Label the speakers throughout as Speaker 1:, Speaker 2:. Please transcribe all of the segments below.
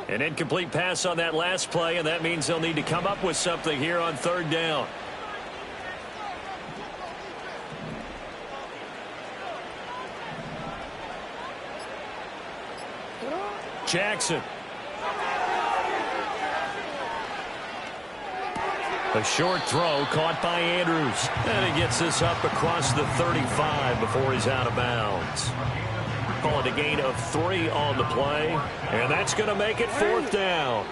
Speaker 1: An incomplete pass on that last play, and that means they'll need to come up with something here on third down. Jackson. A short throw caught by Andrews. And he gets this up across the 35 before he's out of bounds. Call it a gain of 3 on the play. And that's going to make it fourth down.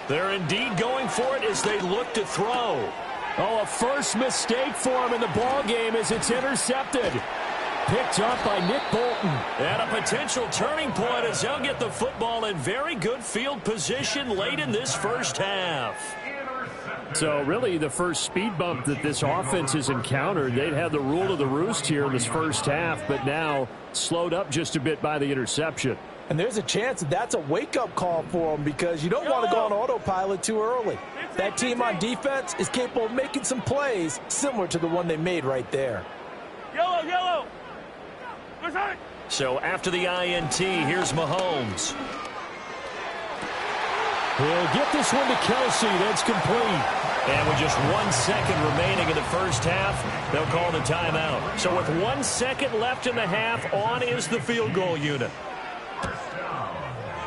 Speaker 1: They're indeed going for it as they look to throw.
Speaker 2: Oh, a first mistake for him in the ball game as it's intercepted. Picked up by Nick Bolton.
Speaker 1: And a potential turning point as they'll get the football in very good field position late in this first half.
Speaker 2: So really the first speed bump that this offense has encountered. They'd had the rule of the roost here in this first half, but now slowed up just a bit by the interception.
Speaker 3: And there's a chance that that's a wake-up call for them because you don't want to go on autopilot too early. That team on defense is capable of making some plays similar to the one they made right there.
Speaker 4: Yellow.
Speaker 1: So after the INT, here's Mahomes.
Speaker 2: He'll get this one to Kelsey. That's complete.
Speaker 1: And with just 1 second remaining in the first half, they'll call the timeout. So with 1 second left in the half, on is the field goal unit.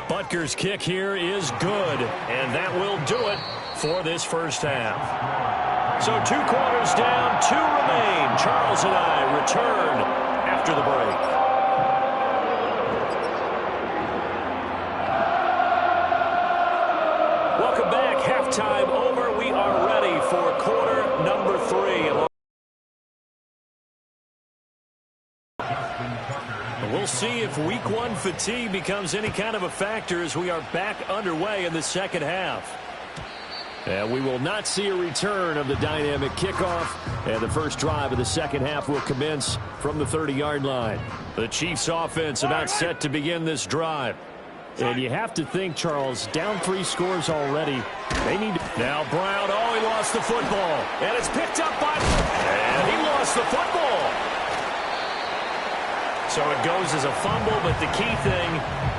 Speaker 1: Butker's kick here is good, and that will do it for this first half. So 2 quarters down, 2 remain. Charles and I return after the break. Welcome back. Halftime over. We are ready for quarter number 3. We'll see if week 1 fatigue becomes any kind of a factor as we are back underway in the second half. And we will not see a return of the dynamic kickoff. And the first drive of the second half will commence from the 30-yard line. The Chiefs offense about set to begin this drive.
Speaker 2: And you have to think, Charles, down 3 scores already. They need to...
Speaker 1: Now Brown, oh, he lost the football. And it's picked up by... And he lost the football. So it goes as a fumble, but the key thing,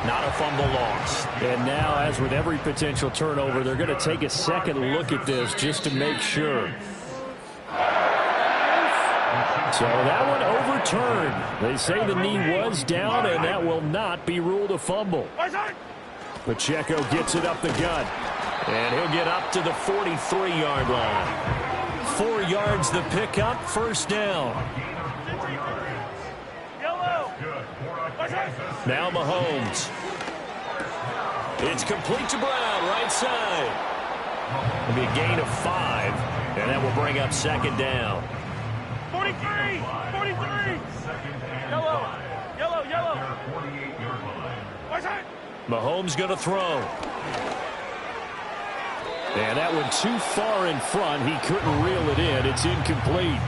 Speaker 1: not a fumble lost.
Speaker 2: And now, as with every potential turnover, they're going to take a second look at this just to make sure. So that one overturned. They say the knee was down, and that will not be ruled a fumble. Pacheco gets it up the gut.
Speaker 1: And he'll get up to the 43-yard line. 4 yards the pickup, first down. Now Mahomes. It's complete to Brown, right side. It'll be a gain of 5, and that will bring up second down.
Speaker 4: 43. Yellow.
Speaker 1: Mahomes going to throw. And that one too far in front. He couldn't reel it in. It's incomplete.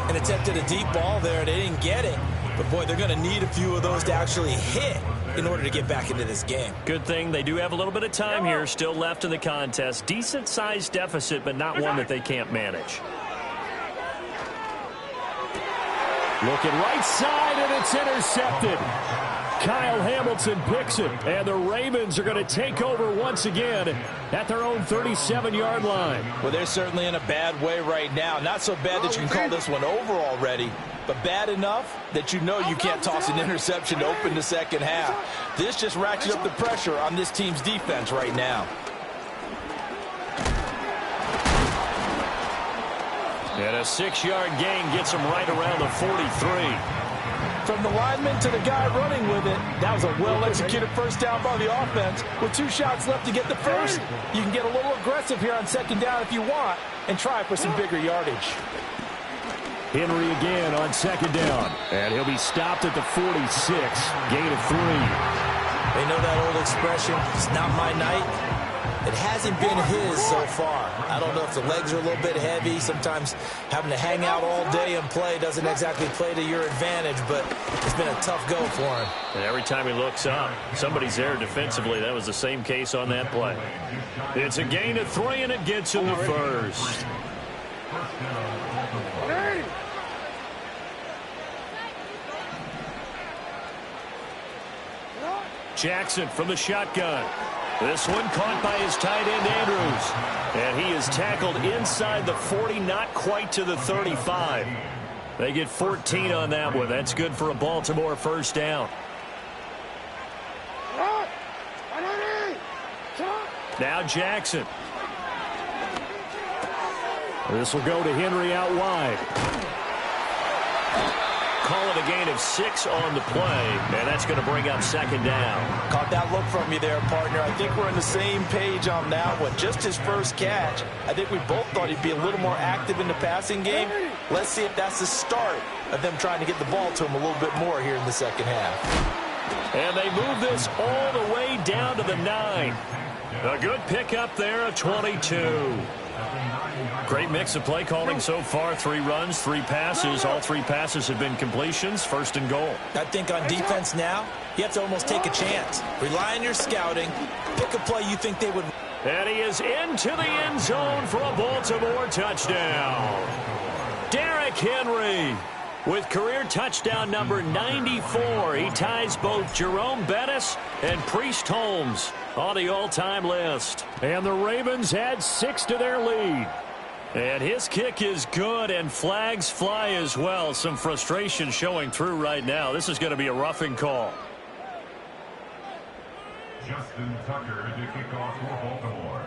Speaker 3: And attempted a deep ball there. They didn't get it. But, boy, they're going to need a few of those to actually hit in order to get back into this game.
Speaker 1: Good thing they do have a little bit of time here still left in the contest. Decent-sized deficit, but not one that they can't manage.
Speaker 2: Looking right side, and it's intercepted. Kyle Hamilton picks it, and the Ravens are going to take over once again at their own 37-yard line.
Speaker 3: Well, they're certainly in a bad way right now. Not so bad that you can call this one over already, but bad enough that you know you can't toss an interception to open the second half. This just ratchets up the pressure on this team's defense right now.
Speaker 1: And a 6-yard gain gets him right around the 43.
Speaker 3: From the lineman to the guy running with it, that was a well-executed first down by the offense. With 2 shots left to get the first, you can get a little aggressive here on second down if you want and try for some bigger yardage.
Speaker 2: Henry again on second down, and he'll be stopped at the 46, gain of 3.
Speaker 3: They know that old expression, it's not my night. It hasn't been his so far. I don't know if the legs are a little bit heavy. Sometimes having to hang out all day and play doesn't exactly play to your advantage, but it's been a tough go for him.
Speaker 1: And every time he looks up, somebody's there defensively. That was the same case on that play. It's a gain of 3, and it gets him the first. Jackson from the shotgun. This one caught by his tight end, Andrews. And he is tackled inside the 40, not quite to the 35. They get 14 on that one. That's good for a Baltimore first down. Now Jackson. This will go to Henry out wide. Call it a gain of 6 on the play, and that's going to bring up second down.
Speaker 3: Caught that look from you there, partner. I think we're on the same page on that one. Just his first catch. I think we both thought he'd be a little more active in the passing game. Let's see if that's the start of them trying to get the ball to him a little bit more here in the second half.
Speaker 1: And they move this all the way down to the 9. A good pickup there, a 22. Great mix of play calling so far. 3 runs, 3 passes. All 3 passes have been completions. First and goal.
Speaker 3: I think on defense now, you have to almost take a chance. Rely on your scouting. Pick a play you think they would.
Speaker 1: And he is into the end zone for a Baltimore touchdown. Derrick Henry with career touchdown number 94. He ties both Jerome Bettis and Priest Holmes on the all-time list. And the Ravens add 6 to their lead. And his kick is good, and flags fly as well. Some frustration showing through right now. This is going to be a roughing call.
Speaker 5: Justin Tucker to kick off for Baltimore.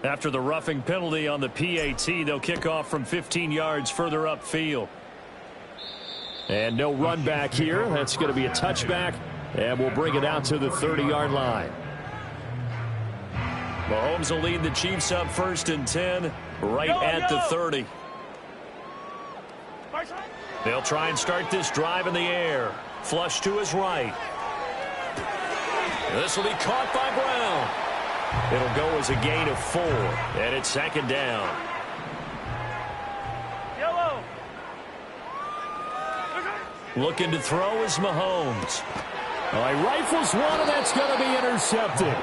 Speaker 1: After the roughing penalty on the PAT, they'll kick off from 15 yards further upfield. And no run back here. That's going to be a touchback, and we'll bring it out to the 30-yard line. Mahomes will lead the Chiefs up 1st and 10, right at the 30. They'll try and start this drive in the air. Flush to his right. This will be caught by Brown. It'll go as a gain of 4, and it's second down.
Speaker 4: Yellow.
Speaker 1: Looking to throw is Mahomes. He rifles one, and that's going to be intercepted.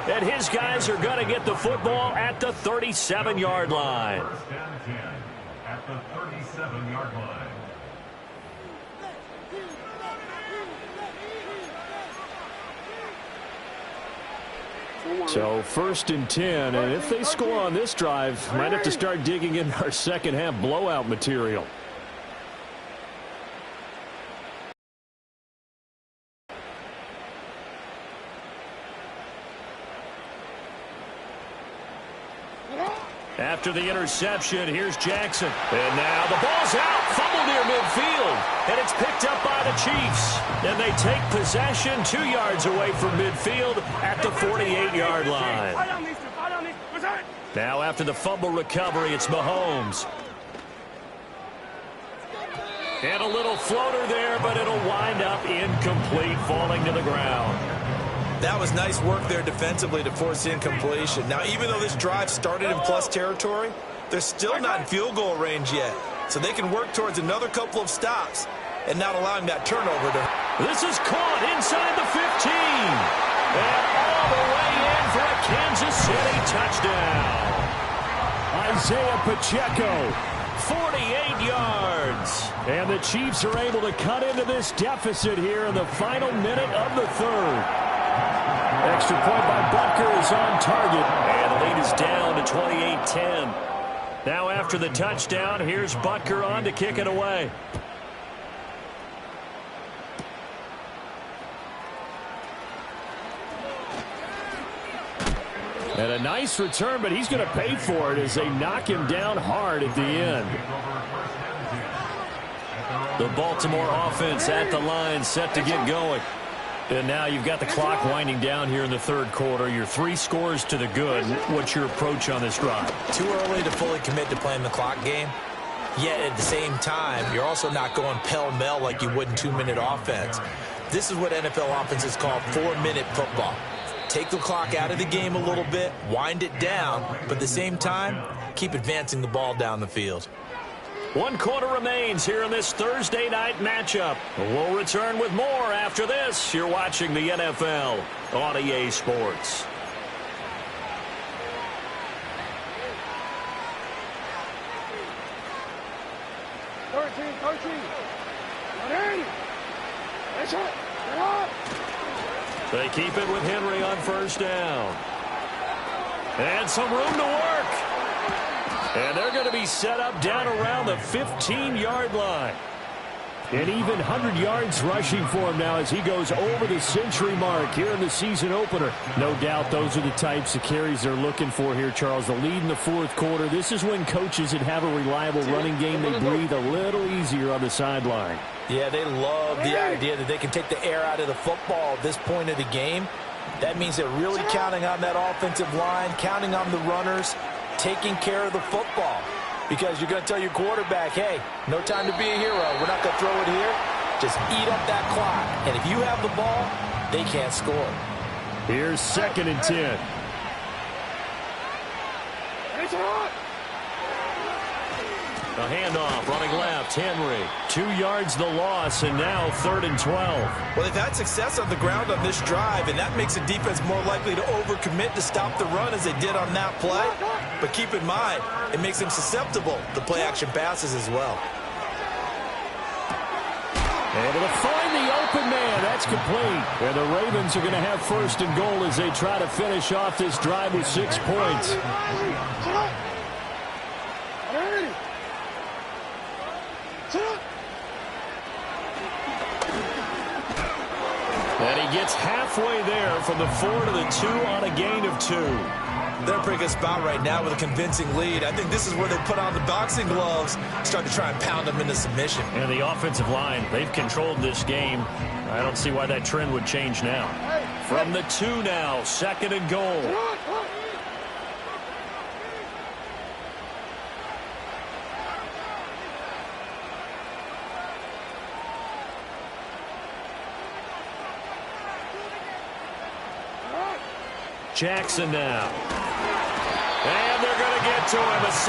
Speaker 1: And his guys are going to get the football at the 37-yard line.
Speaker 5: First and 10 at the 37-yard line.
Speaker 1: So 1st and 10, and if they score on this drive, might have to start digging in our second half blowout material. After the interception, here's Jackson. And now the ball's out. Fumble near midfield. And it's picked up by the Chiefs. And they take possession 2 yards away from midfield at the 48-yard line. Now after the fumble recovery, it's Mahomes. And a little floater there, but it'll wind up incomplete, falling to the ground.
Speaker 3: That was nice work there defensively to force incompletion. Now, even though this drive started in plus territory, they're still not in field goal range yet. So they can work towards another couple of stops and not allowing that turnover to.
Speaker 1: This is caught inside the 15. And all the way in for a Kansas City touchdown. Isaiah Pacheco, 48 yards. And the Chiefs are able to cut into this deficit here in the final minute of the 3rd. Extra point by Butker is on target. And the lead is down to 28-10. Now after the touchdown, here's Butker on to kick it away. And a nice return, but he's going to pay for it as they knock him down hard at the end. The Baltimore offense at the line, set to get going. And now you've got the clock winding down here in the 3rd quarter. You're 3 scores to the good. What's your approach on this drive?
Speaker 3: Too early to fully commit to playing the clock game. Yet at the same time, you're also not going pell-mell like you would in 2-minute offense. This is what NFL offenses call 4-minute football. Take the clock out of the game a little bit, wind it down, but at the same time, keep advancing the ball down the field.
Speaker 1: 1 quarter remains here in this Thursday night matchup. We'll return with more after this. You're watching the NFL on EA Sports. They keep it with Henry on first down. And some room to work. And they're going to be set up down around the 15-yard line. And even 100 yards rushing for him now as he goes over the century mark here in the season opener. No doubt those are the types of carries they're looking for here, Charles. The lead in the fourth quarter. This is when coaches that have a reliable running game, they breathe a little easier on the sideline.
Speaker 3: Yeah, they love the idea that they can take the air out of the football at this point of the game. That means they're really counting on that offensive line, counting on the runners, taking care of the football. Because you're going to tell your quarterback, hey, no time to be a hero. We're not going to throw it here. Just eat up that clock. And if you have the ball, they can't score.
Speaker 2: Here's 2nd and 10.
Speaker 1: A handoff, running left, Henry. 2 yards the loss, and now 3rd and 12.
Speaker 3: Well, they've had success on the ground on this drive, and that makes the defense more likely to overcommit to stop the run as they did on that play. But keep in mind, it makes them susceptible to play-action passes as well.
Speaker 2: Able to find the open man. That's complete. And the Ravens are going to have 1st and goal as they try to finish off this drive with 6 points.
Speaker 1: And he gets halfway there from the 4 to the 2 on a gain of 2.
Speaker 3: They're a pretty good spot right now with a convincing lead. I think this is where they put on the boxing gloves, start to try and pound them into submission.
Speaker 1: And the offensive line, they've controlled this game. I don't see why that trend would change now. From the 2 now, 2nd and goal. Jackson now. And they're going to get to him.